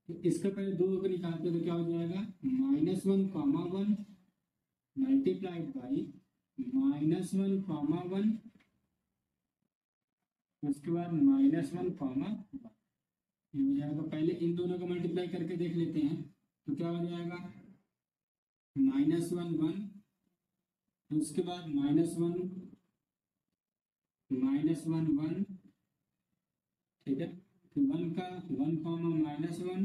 तो इसका पहले दो को निकालते तो क्या हो जाएगा -1 1 मल्टीप्लाइड बाई -1 1, उसके बाद -1 1। ये हो जाएगा, पहले इन दोनों को मल्टीप्लाई करके देख लेते हैं तो क्या हो जाएगा -1 1, तो उसके बाद -1 1। ठीक है, तो 1 का 1 -1,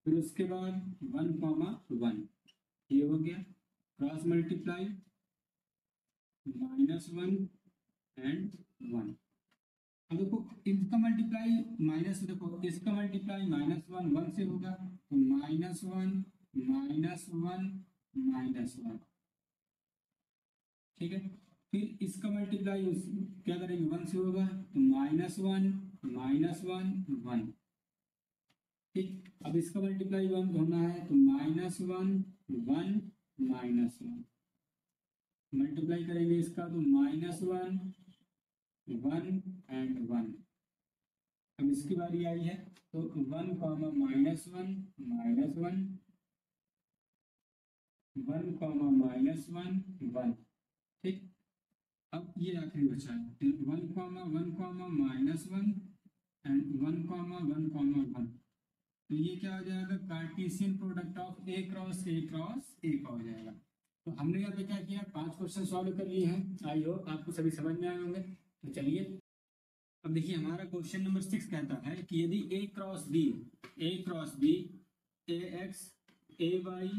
फिर उसके बाद 1 1। ये हो गया, क्रॉस मल्टीप्लाई -1 एंड 1। अब देखो इसका मल्टीप्लाई माइनस, देखो इसका मल्टीप्लाई -1 1 से होगा तो -1 -1 -1। ठीक है, फिर इसका मल्टीप्लाई क्या करेंगे 1 से होगा तो -1 -1 1। ठीक, अब इसका मल्टीप्लाई 1 होना है तो -1 1 -1। मल्टीप्लाई करेंगे इसका तो -1 1 एंड 1। अब इसकी बारी आई है, तो 1 comma minus one, minus one, 1 comma minus one, 1। ठीक, अब ये आखिरी बचा है 1 comma minus one and 1 comma 1 तो ये क्या हो जाएगा, Cartesian product of A cross A cross ए का हो जाएगा। तो हमने यहाँ पे क्या किया, 5 क्वेश्चन सॉल्व कर लिए हैं। आई होप आपको सभी समझ में आए होंगे। तो चलिए अब देखिए, हमारा क्वेश्चन नंबर 6 कहता है कि यदि A cross B A X A Y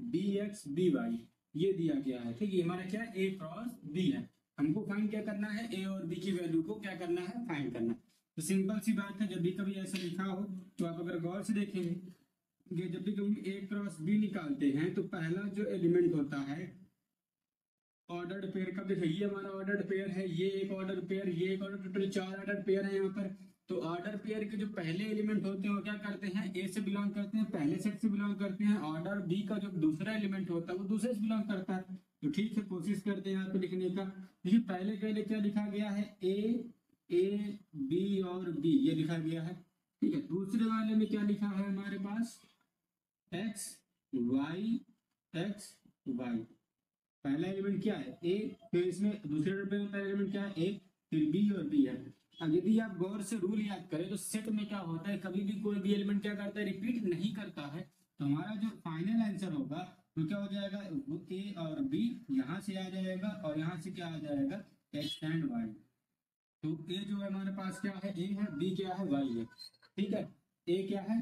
B X B Y ये दिया गया है। ठीक है, हमारा क्या है, ए क्रॉस बी है। हमको फाइंड क्या करना है, ए और बी की वैल्यू को क्या करना है, फाइंड करना है। तो सिंपल सी बात है, जब भी कभी ऐसा लिखा हो तो आप अगर गौर से देखेंगे, जब भी कभी ए क्रॉस बी निकालते हैं तो पहला जो एलिमेंट होता है ऑर्डर्ड पेयर का, देखिए ये हमारा ऑर्डर्ड पेयर है, ये एक ऑर्डर पेयर, ये एक ऑर्डर, टोटल 4 ऑर्डर पेयर है यहाँ पर। तो ऑर्डर पेयर के जो पहले एलिमेंट होते हैं वो क्या करते हैं, ए से बिलोंग करते हैं, पहले सेट से बिलोंग करते हैं। ऑर्डर बी का जो दूसरा एलिमेंट होता है वो दूसरे से बिलोंग करता है। तो ठीक है, कोशिश करते हैं यहाँ पे लिखने का। देखिए पहले क्या लिखा गया है, ए बी और बी ये लिखा गया है। ठीक है, दूसरे वाले में क्या लिखा है हमारे पास, एक्स वाई एक्स वाई। पहला एलिमेंट क्या है, ए, फिर इसमें दूसरे डब्बे में पहला एलिमेंट क्या है, ए, फिर बी और बी है। अब यदि आप गौर से रूल याद करें तो सेट में क्या होता है, कभी भी कोई भी एलिमेंट क्या करता है, रिपीट नहीं करता है। तो हमारा जो फाइनल आंसर होगा वो क्या हो जाएगा, ए और बी यहाँ से आ जाएगा और यहाँ से क्या आ जाएगा, एक्स एंड वाई। तो ए जो है हमारे पास क्या है, ए है, बी क्या है, वाई है। ठीक है, ए क्या है,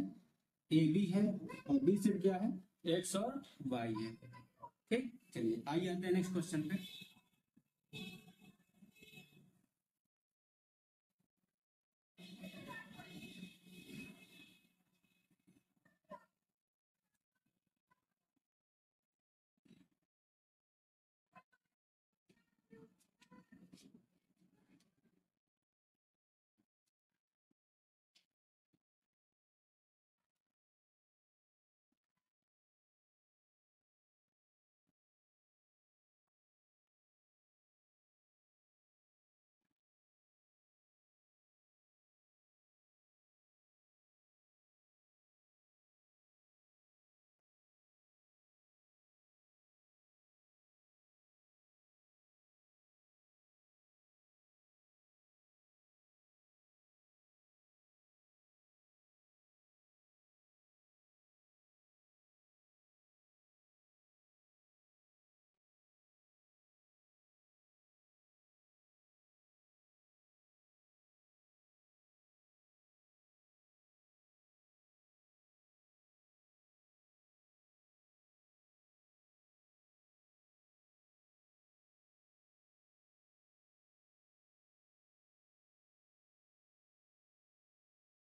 ए बी है और बी सेट क्या है, एक्स और वाई है। ठीक, चलिए आइए आते हैं नेक्स्ट क्वेश्चन पे।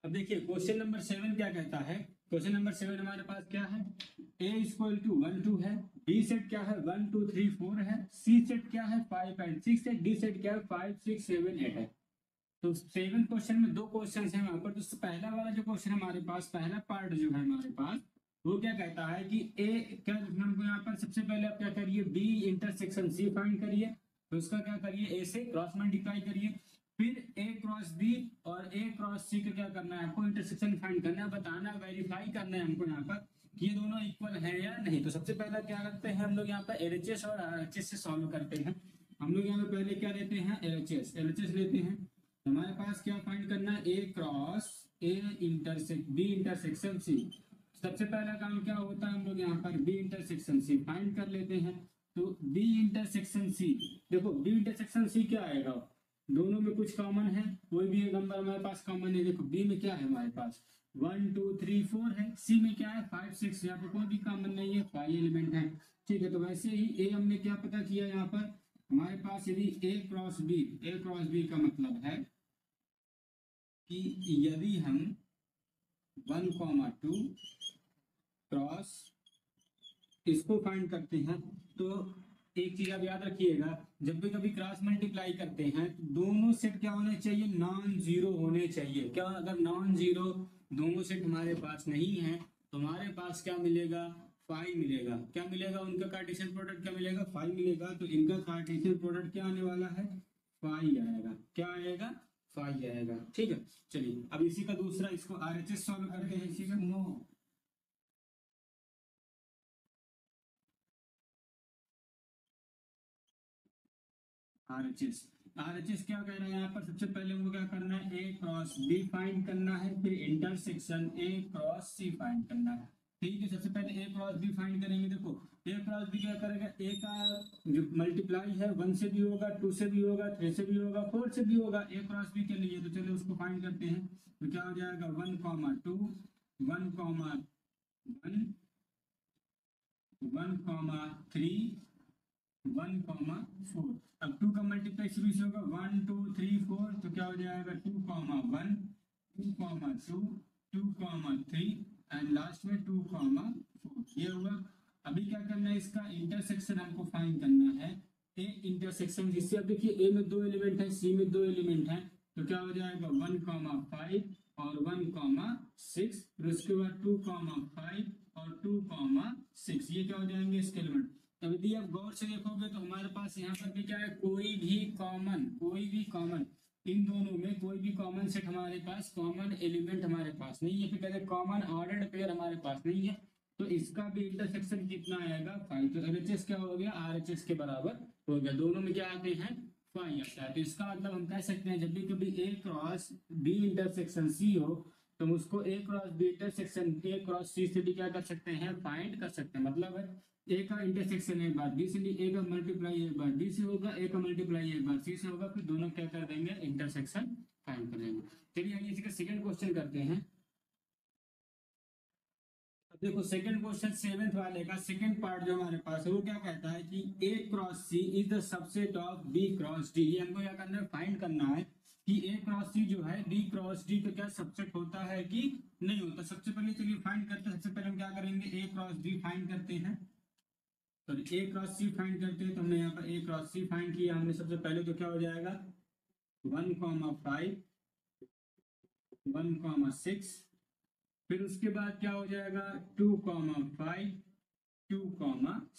अब देखिए क्वेश्चन नंबर 7 क्या कहता है। क्वेश्चन नंबर 7 हमारे पास क्या है, ए इक्वल टू 1 2 है, बी सेट क्या है 1 2 3 4 है, सी सेट क्या है 5 एंड 6 है, डी सेट क्या है 5 6 7 8 है। तो 7 क्वेश्चन में 2 क्वेश्चन है वहां पर। तो पहला वाला जो क्वेश्चन हमारे पास, पहला पार्ट जो है हमारे पास, वो क्या कहता है कि ए क्या हमको यहाँ पर सबसे पहले आप क्या करिए, बी इंटरसेक्शन सी फाइंड करिए। तो इसका क्या करिए, ए से क्रॉस मल्टीप्लाई करिए, फिर ए क्रॉस बी और ए क्रॉस सी का क्या करना है, आपको इंटरसेक्शन फाइंड करना है, बताना, वेरीफाई करना है हमको यहाँ पर कि ये दोनों इक्वल है या नहीं। तो सबसे पहला क्या करते हैं हम लोग यहाँ पर, एलएचएस और आरएचएस से सॉल्व करते हैं। हम लोग यहाँ पे पहले क्या लेते हैं, एलएचएस लेते हैं। हमारे पास क्या फाइंड करना है, A cross A intersect B intersection C. सबसे पहला काम क्या होता है, हम लोग यहाँ पर बी इंटरसेक्शन सी फाइंड कर लेते हैं। तो बी इंटरसेक्शन सी, देखो बी इंटरसेक्शन सी क्या आएगा, दोनों में कुछ कॉमन है, कोई भी एक नंबर हमारे पास कॉमन है। देखो बी में क्या है हमारे पास 1 2 3 4 है, सी में क्या है 5 6, यहाँ पे कोई भी कॉमन नहीं है, 5 एलिमेंट है। ठीक है, तो वैसे ही ए हमने क्या पता किया यहाँ पर, हमारे पास यदि ए क्रॉस बी का मतलब है कि यदि हम 1 2 क्रॉस इसको फाइंड करते हैं, तो एक चीज आप याद रखिएगा, जब भी कभी क्रॉस मल्टीप्लाई करते हैं तो दोनों सेट क्या होने चाहिए, नॉन जीरो होने चाहिए। क्या, अगर नॉन जीरो दोनों सेट हमारे पास नहीं है तो हमारे पास क्या मिलेगा, 5 मिलेगा। क्या मिलेगा, उनका कार्टेशियन प्रोडक्ट क्या मिलेगा, 5 मिलेगा। तो इनका कार्टेशियन प्रोडक्ट क्या आने वाला है, 5 आएगा। क्या आएगा, 5 आएगा। ठीक है, चलिए अब इसी का दूसरा, इसको RHS सॉल्व करते हैं इसी का। RHS क्या कह रहे हैं यहाँ पर, सबसे पहले हमको क्या करना है, A क्रॉस B फाइंड करना है, फिर intersection A cross C find करना है। ठीक है, सबसे पहले A क्रॉस B फाइंड करेंगे। देखो A क्रॉस B क्या करेगा, A का जो मल्टीप्लाई है 1 से भी होगा, 2 से भी होगा, 3 से भी होगा, 4 से भी होगा A क्रॉस B के लिए। तो चलिए उसको फाइंड करते हैं। तो क्या हो जाएगा 1, 2, 1, 1, 1, 3, 1, 4। अब 2 का मल्टीप्लाई शुरू से होगा 1, 2, 3, 4। तो क्या हो जाएगा 2, 1, 2, 2, 2, 3 एंड लास्ट में 2, 4। ये हुआ। अभी क्या करना है, इसका इंटरसेक्शन हमको फाइंड करना है। ए इंटरसेक्शन, जिससे अब देखिए ए में 2 एलिमेंट है, सी में 2 एलिमेंट है। तो क्या हो जाएगा 1, 5 और 1, 6। फिर उसके बाद 2, 5 और 2, 6। ये क्या हो जाएंगे इसके एलिमेंट। तब यदि आप गौर से देखोगे तो हमारे पास यहाँ पर भी क्या है, कोई भी कॉमन इन दोनों में कोई भी कॉमन सेट हमारे पास, कॉमन एलिमेंट हमारे पास नहीं है। फिर कहते हैं कॉमन ऑर्डर्ड पेयर हमारे पास नहीं है। तो इसका भी इंटरसेक्शन कितना आएगा 5। तो LHS क्या हो गया, RHS के बराबर हो गया। दोनों में क्या आते हैं 5 आता है। तो इसका मतलब हम कह सकते हैं जब भी कभी A cross B intersection C हो तो हम उसको A cross B intersection A cross C से भी क्या कर सकते हैं, फाइंड कर सकते हैं। मतलब है A का इंटरसेक्शन एक बार B से, A का मल्टीप्लाई एक बार B से होगा, A का मल्टीप्लाई एक बार C से होगा, फिर दोनों क्या कर देंगे, इंटरसेक्शन फाइंड कर देंगे। चलिए आइए इसका सेकंड क्वेश्चन करते हैं। अब देखो सेकंड क्वेश्चन 7th वाले का सेकंड पार्ट जो हमारे पास है वो क्या कहता है कि A cross C is the subset of B cross D। ये हमको क्या करना है, फाइंड करना है कि A क्रॉस C जो है D क्रॉस D का क्या सबसेट होता है कि नहीं होता। सबसे पहले चलिए फाइंड करते हैं। सबसे पहले हम क्या करेंगे, A क्रॉस D फाइंड करते हैं। तो A क्रॉस C फाइंड करते हैं। तो हमने यहाँ पर A क्रॉस C फाइंड किया हमने। सबसे पहले तो क्या हो जाएगा 1, 5, 1, 6। फिर उसके बाद क्या हो जाएगा 2, 5, 2,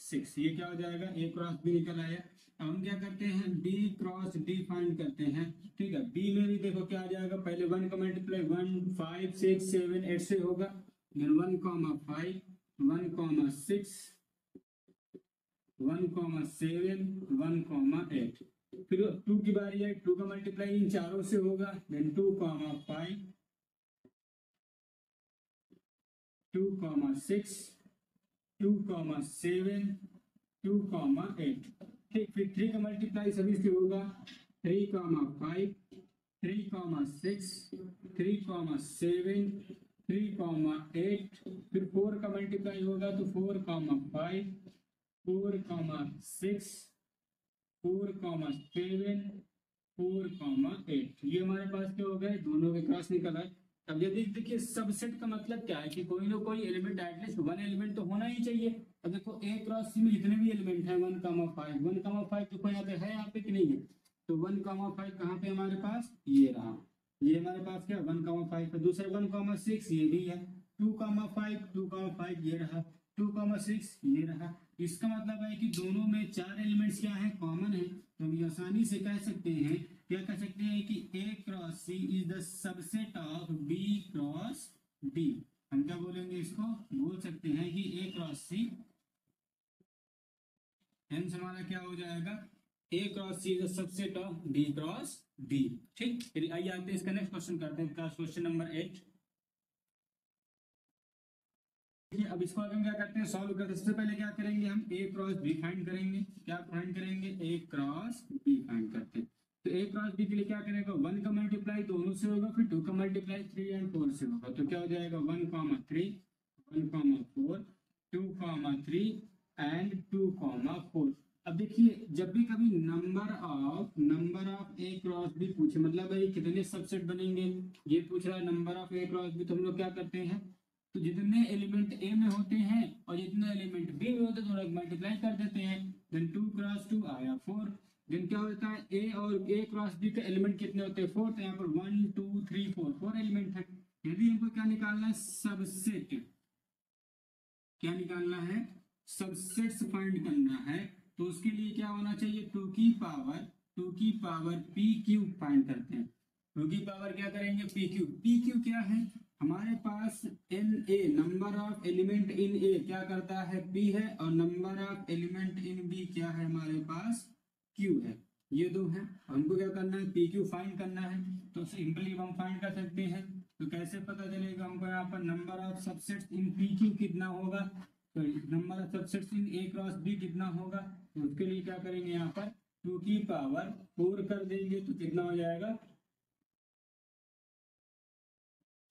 6। ये क्या हो जाएगा, A क्रॉस B निकल आया। अब हम क्या करते हैं, B क्रॉस D फाइंड करते हैं। ठीक है, B में भी देखो क्या आ जाएगा, पहले 1 का मल्टीप्लाई 1, 5, 6, 7, 8 से होगा। फिर 1, 5, 1, 6, 1, 7, 1, 8। फिर 2 की बारी है, 2 का मल्टीप्लाई इन चारों से होगा। देन 2, 5, 2, 6, 2, 7, 2, 8। ठीक, फिर 3 का मल्टीप्लाई सभी से होगा। 3, 5, 3, 6, 3, 7, 3, 8। फिर 4 का मल्टीप्लाई होगा तो 4, 5, 4, 6, 4, 7, 4, 8। ये हमारे पास क्या हो गए, दोनों के क्रॉस निकल आए। अब यदि देखिए सबसेट का मतलब क्या है कि कोई ना कोई एलिमेंट, एटलीस्ट 1 एलिमेंट तो होना ही चाहिए। अब देखो A क्रॉस C में जितने भी एलिमेंट है 1, 5, 1, 5 तो कोई यहाँ पे है, यहाँ पे कि नहीं है। तो 1, 5 कहाँ पे हमारे पास, ये रहा। ये हमारे पास क्या 1, 5 है। दूसरा 1, 6 ये भी है। 2, 5, 2, 5 ये रहा। 2, 6 ये रहा। इसका मतलब है कि दोनों में 4 एलिमेंट्स क्या है, कॉमन है। तो हम आसानी से कह सकते हैं, क्या कह सकते हैं कि A cross C is the subset of B cross D। हम क्या बोलेंगे, इसको बोल सकते हैं कि A क्रॉस C, हेंस हमारा क्या हो जाएगा, A cross C is the subset of B cross D। ठीक, फिर आइए आते हैं इसका नेक्स्ट क्वेश्चन करते हैं, क्वेश्चन नंबर 8। अब इसको हम क्या करते हैं, सॉल्व करते हैं। सबसे पहले क्या करेंगे, हम A क्रॉस B फाइंड करेंगे। क्या फाइंड करेंगे, A क्रॉस B फाइंड करते हैं। तो A क्रॉस B के लिए क्या करेगा, 1 का मल्टीप्लाई दोनों से होगा, फिर 2 का मल्टीप्लाई 3 एंड 4 से होगा। तो क्या हो जाएगा 1, 3, 1, 4, 2, 3 एंड 2, 4। अब देखिए जब भी कभी number of A cross B पूछे, मतलब भाई कितने सबसेट बनेंगे, ये पूछ रहा है number of A cross B, तो हम लोग क्या करते हैं, तो जितने एलिमेंट A में होते हैं और जितने एलिमेंट B में होते हैं थोड़ा मल्टीप्लाई कर देते हैं। देन 2 क्रॉस 2 आया 4। देन क्या होता है, A और A क्रॉस B का एलिमेंट कितने होते हैं 4। तो यहाँ पर 1, 2, 3, 4 एलिमेंट है। यदि हमको क्या निकालना है, सबसेट, क्या निकालना है, सबसेट्स फाइंड करना है। तो उसके लिए क्या होना चाहिए, 2 की पावर P क्यूब फाइंड करते हैं। टू की पावर क्या करेंगे पी क्यू। पी क्यू क्या है हमारे पास n A number of element in A क्या करता है पी है, और number of element in B क्या है हमारे पास क्यू है। ये दो है, हमको क्या करना है पी क्यू फाइंड करना है। तो सिंपली हम फाइंड कर सकते हैं। तो कैसे पता चलेगा हमको, यहाँ पर number of subsets in P Q कितना होगा, तो number of subsets in A cross B कितना होगा। तो उसके लिए क्या करेंगे यहाँ पर 2 की पावर 4 कर देंगे तो कितना हो जाएगा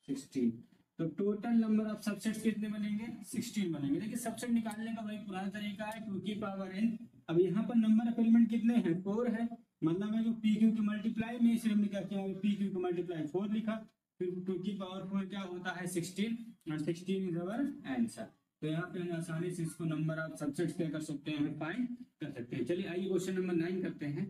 16। तो टोटल नंबर ऑफ सबसेट्स कितने बनेंगे 16 बनेंगे। देखिए सबसेट निकालने का वही पुराना तरीका है 2 की पावर n। अब यहाँ पर नंबर ऑफ एलिमेंट कितने हैं 4 है, मतलब है जो पी क्यू की मल्टीप्लाई में इसे हमने क्या किया पी क्यू की मल्टीप्लाई 4 लिखा, फिर 2 की पावर 4 क्या होता है 16, और 16 इज अवर आंसर। तो यहाँ पे हम आसानी से इसको नंबर ऑफ सबसेट्स क्या कर सकते हैं फाइंड कर सकते हैं। चलिए आइए क्वेश्चन नंबर 9 करते हैं।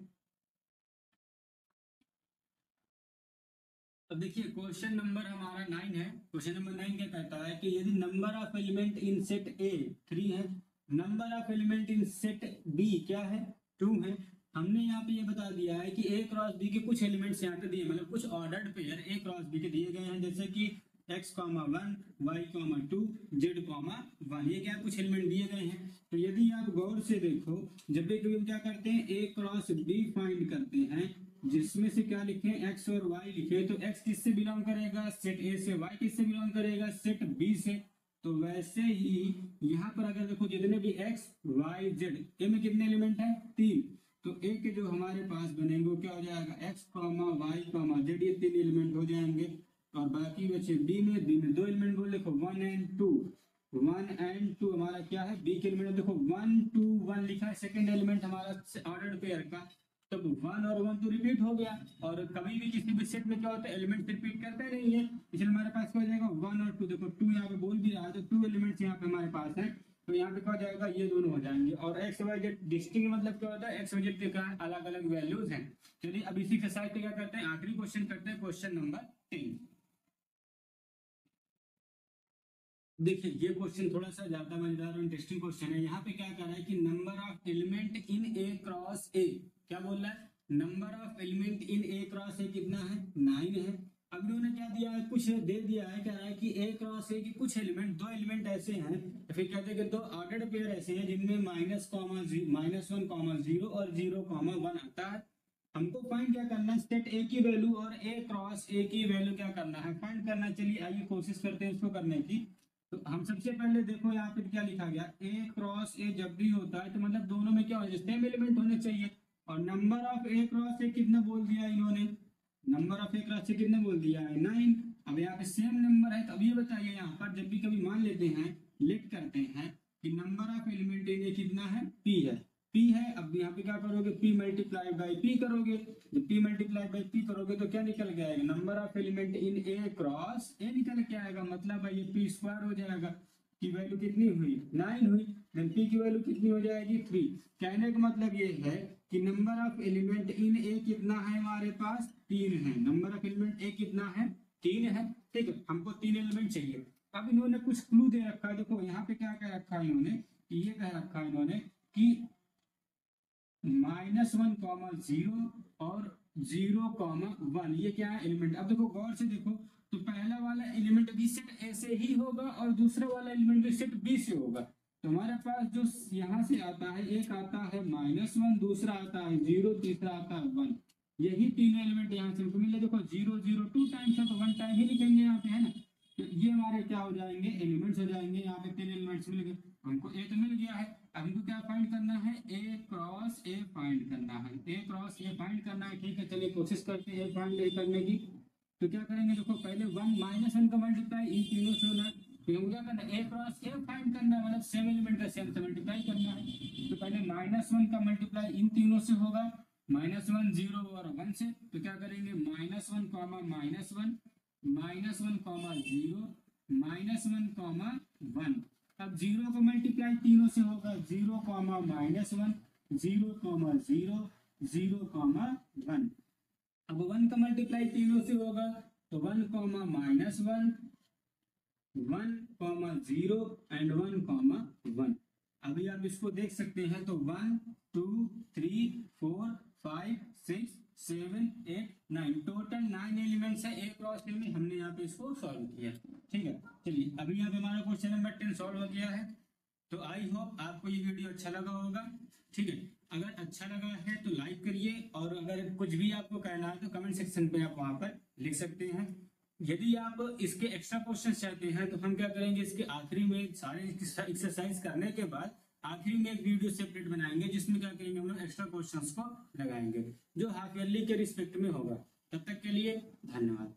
अब देखिए क्वेश्चन नंबर हमारा 9 है। क्वेश्चन नंबर 9 क्या कहता है कि यदि number of element in set A 3 है, number of element in set B क्या है 2 है। हमने यहाँ पे ये बता दिया है कि ए क्रॉस बी के कुछ एलिमेंट्स यहाँ पे दिए, मतलब कुछ ordered pair A cross B के दिए गए हैं, जैसे कि x, 1 y, 2 z, 1 ये क्या कुछ एलिमेंट दिए गए हैं। तो यदि आप गौर से देखो जब भी कभी हम क्या करते हैं ए क्रॉस बी फाइंड करते हैं, जिसमें से क्या लिखे x और y लिखे, तो x किससे बिलोंग करेगा सेट ए से, y किससे बिलोंग करेगा सेट बी से। तो वैसे ही यहाँ पर अगर देखो जितने भी x y z ए में कितने एलिमेंट है 3, तो ए के जो हमारे पास बनेंगे वो क्या हो जाएगा x, y, z ये 3 एलिमेंट हो जाएंगे। और बाकी बचे बी में 2 एलिमेंट बोल देखो 1 एंड 2 हमारा क्या है बी के एलिमेंट देखो 1 2 1 लिखा है, सेकंड एलिमेंट हमारा ऑर्डर्ड पेयर का। तब 1 और 1 तो रिपीट हो गया, और कभी भी किसी भी सेट में क्या होता है एलिमेंट रिपीट करते नहीं है, इसलिए हमारे पास क्या हो जाएगा 1 और 2। देखो 2 यहाँ पे बोल भी रहा है तो 2 एलिमेंट्स यहाँ पे हमारे पास है, तो यहाँ पे क्या हो जाएगा ये दोनों हो जाएंगे। और एक्स वाई जेड डिस्टिंग मतलब क्या होता है एक्स वाई जेड के क्या अलग अलग वैल्यूज हैं। चलिए अब इसी के साथ क्या करते हैं आखिरी क्वेश्चन करते हैं, क्वेश्चन नंबर 3। देखिए ये क्वेश्चन थोड़ा सा ज्यादा मजेदार और इंटरेस्टिंग क्वेश्चन है। यहाँ पे क्या कर रहा है कि number of element in A cross ए क्या बोल रहा है number of element in A cross ए कितना है 9 है। अब इन्होंने क्या दिया है कुछ दे दिया है, कह रहा है कि ए क्रॉस ए की कुछ एलिमेंट 2 एलिमेंट ऐसे हैं, फिर कहते हैं कि 2 ऑर्डर्ड पेयर ऐसे हैं जिनमें -1, -0 और 0, 1 आता है। हमको फाइंड क्या करना है सेट ए की वैल्यू और ए क्रॉस ए की वैल्यू क्या करना है फाइंड करना। चलिए आइए कोशिश करते हैं इसको करने की। तो हम सबसे पहले देखो यहाँ पे क्या लिखा गया ए क्रॉस ए जब भी होता है तो मतलब दोनों में क्या होना चाहिए सेम एलिमेंट होने चाहिए। और नंबर ऑफ ए क्रॉस ए कितना बोल दिया इन्होंने, नंबर ऑफ ए क्रॉस ए कितना बोल दिया है 9। अब यहाँ पे सेम नंबर है, तो अब ये बताइए यहाँ पर जब भी कभी मान लेते हैं लेट करते हैं कि नंबर ऑफ एलिमेंट इन ए कितना है पी है, पी है। अब यहाँ पे क्या करोगे p मल्टीप्लाई बाई पी करोगे, जब p मल्टीप्लाई बाई पी करोगे तो क्या निकल के आएगा number of element in A cross ए निकल के आएगा, मतलब है ये p स्क्वायर हो जाएगा की वैल्यू कितनी हुई 9 हुई, देन p की वैल्यू कितनी हो जाएगी 3। कहने का मतलब ये है कि नंबर ऑफ एलिमेंट इन ए कितना है हमारे पास 3 है, नंबर ऑफ एलिमेंट ए कितना है 3 है। ठीक है हमको 3 एलिमेंट चाहिए। अब इन्होंने कुछ क्लू दे रखा है, देखो यहाँ पे क्या कह रखा है इन्होंने, ये कह रखा है इन्होंने कि -1, 0 और 0, 1 ये क्या है एलिमेंट। अब देखो गौर से देखो तो पहला वाला एलिमेंट भी सेट ए से ही होगा और दूसरा वाला एलिमेंट भी सेट बी से होगा। तो हमारे पास जो यहाँ से आता है एक आता है -1, दूसरा आता है 0, तीसरा आता है 1, यही तीनों एलिमेंट यहाँ से मिले। देखो 0 0 2 टाइम्स है तो 1 टाइम ही लिखेंगे यहाँ पे है ना, तो ये हमारे क्या हो जाएंगे एलिमेंट्स हो जाएंगे। यहाँ पे 3 एलिमेंट्स मिल गए, हमको ए तो मिल गया है। अब हमको क्या फाइंड करना है ए क्रॉस ए फाइंड करना है, ए क्रॉस ए फाइंड करना है। ठीक है चलिए कोशिश करते हैं फाइंड करने की। तो क्या करेंगे देखो पहले 1 -1 का मल्टीप्लाई इन तीनों से होना है, तो हमको क्या करना है ए क्रॉस ए फाइंड करना है, मतलब सेम एलिमेंट का सेम से मल्टीप्लाई करना है। तो पहले -1 का मल्टीप्लाई इन तीनों से होगा, -1 0 और 1 से, तो क्या करेंगे -1, -1, -1, -0, -1, अब 0 को मल्टीप्लाई तीनों से होगा 0, -1, 0, 0, 0, 1। अब 1 का मल्टीप्लाई तीनों से होगा तो 1, -1, 1, 0 एंड 1, 1। अभी आप इसको देख सकते हैं तो 1 2 3 4 5 6 7, 8, 9 टोटल 9 एलिमेंट्स है ए क्रॉस ए में। हमने यहाँ पे इसको सॉल्व किया। ठीक है, चलिए अभी यहाँ पे हमारा क्वेश्चन नंबर 10 सॉल्व हो गया है। तो आई होप आपको ये वीडियो अच्छा लगा होगा। ठीक है, अगर अच्छा लगा है तो लाइक करिए, और अगर कुछ भी आपको कहना है तो कमेंट सेक्शन पे आप वहां पर लिख सकते हैं। यदि आप इसके एक्स्ट्रा क्वेश्चन चाहते हैं तो हम क्या करेंगे, इसके आखिरी में सारे एक्सरसाइज करने के बाद आखिरी में एक वीडियो सेपरेट बनाएंगे, जिसमें क्या करेंगे हम लोग एक्स्ट्रा क्वेश्चंस को लगाएंगे, जो हाफ ईयरली के रिस्पेक्ट में होगा। तब तक के लिए धन्यवाद।